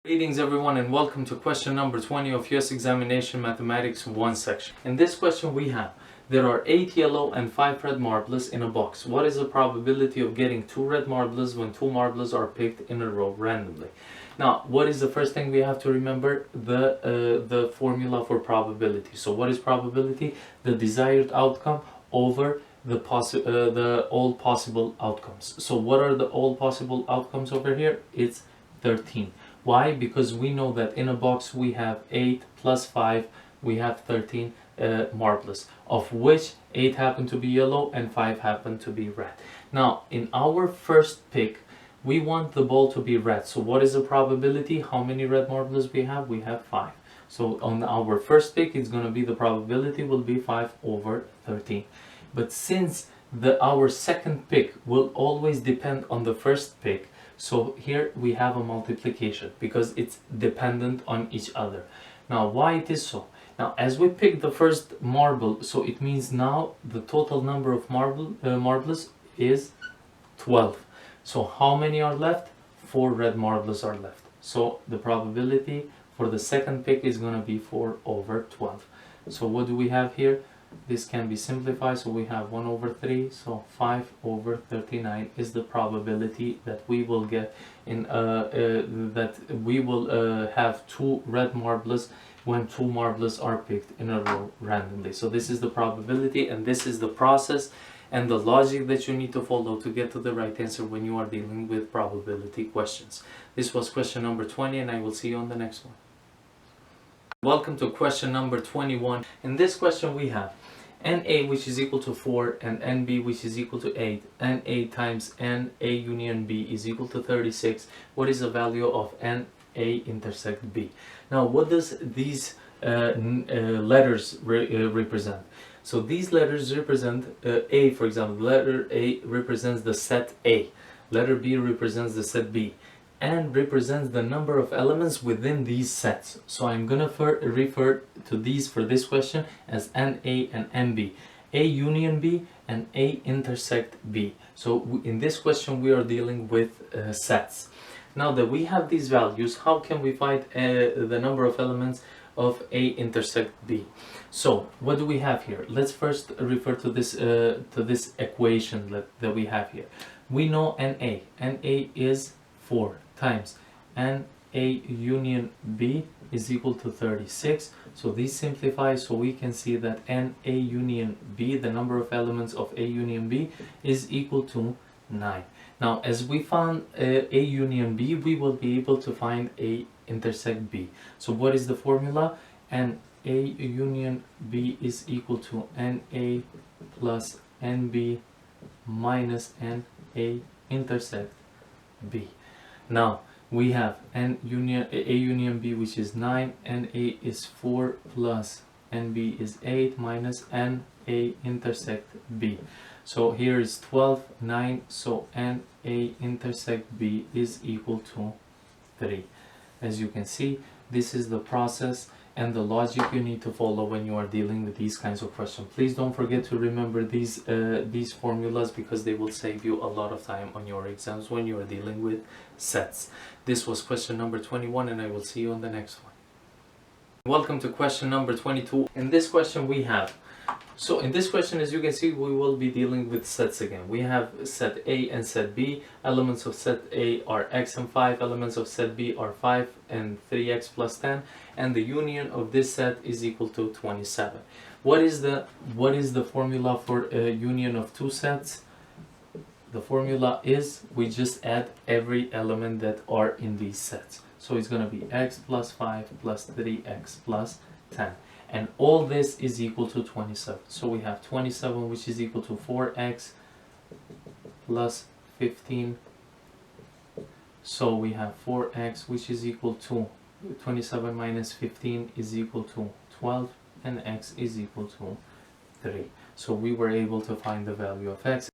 Greetings everyone and welcome to question number 20 of US Examination Mathematics 1 section. In this question we have, there are 8 yellow and 5 red marbles in a box. What is the probability of getting 2 red marbles when 2 marbles are picked in a row randomly? Now, what is the first thing we have to remember? The formula for probability. So what is probability? The desired outcome over the all possible outcomes. So what are the all possible outcomes over here? It's 13. Why? Because we know that in a box we have 8 plus 5, we have 13 marbles, of which 8 happen to be yellow and 5 happen to be red. Now, in our first pick, we want the ball to be red. So what is the probability? How many red marbles we have? We have 5. So on our first pick, it's going to be the probability will be 5 over 13. But since our second pick will always depend on the first pick, so here we have a multiplication because it's dependent on each other. Now, why it is so? Now, as we pick the first marble, so it means now the total number of marbles is 12. So how many are left? 4 red marbles are left. So the probability for the second pick is going to be 4 over 12. So what do we have here? This can be simplified, so we have 1 over 3, so 5 over 39 is the probability that we will get in have 2 red marbles when 2 marbles are picked in a row randomly. So this is the probability, and this is the process and the logic that you need to follow to get to the right answer when you are dealing with probability questions. This was question number 20, and I will see you on the next one. Welcome to question number 21. In this question we have NA, which is equal to 4, and NB, which is equal to 8. NA times NA union B is equal to 36. What is the value of NA intersect B? Now, what does these letters represent? So these letters represent A, for example. Letter A represents the set A. Letter B represents the set B, and represents the number of elements within these sets. So I'm going to refer to these for this question as NA and NB. A union B and A intersect B. So in this question we are dealing with sets. Now that we have these values, how can we find the number of elements of A intersect B? So what do we have here? Let's first refer to this equation that we have here. We know NA. NA is 4 times NA union B is equal to 36. So these simplify, so we can see that NA union B, the number of elements of A union B, is equal to 9. Now, as we found A union B, we will be able to find A intersect B. So what is the formula? NA union B is equal to NA plus NB minus NA intersect B. Now we have A union B, which is 9, NA is 4 plus NB is 8 minus NA intersect B. So here is 12, 9, so NA intersect B is equal to 3. As you can see, this is the process and the logic you need to follow when you are dealing with these kinds of questions. Please don't forget to remember these formulas, because they will save you a lot of time on your exams when you are dealing with sets. This was question number 21, and I will see you on the next one. Welcome to question number 22. In this question we have, so in this question, as you can see, we will be dealing with sets again. We have set A and set B. Elements of set A are x and 5. Elements of set B are 5 and 3x plus 10. And the union of this set is equal to 27. What is the formula for a union of two sets? The formula is we just add every element that are in these sets. So it's going to be x plus 5 plus 3x plus 10. And all this is equal to 27. So we have 27, which is equal to 4x plus 15. So we have 4x, which is equal to 27 minus 15 is equal to 12, and x is equal to 3. So we were able to find the value of x.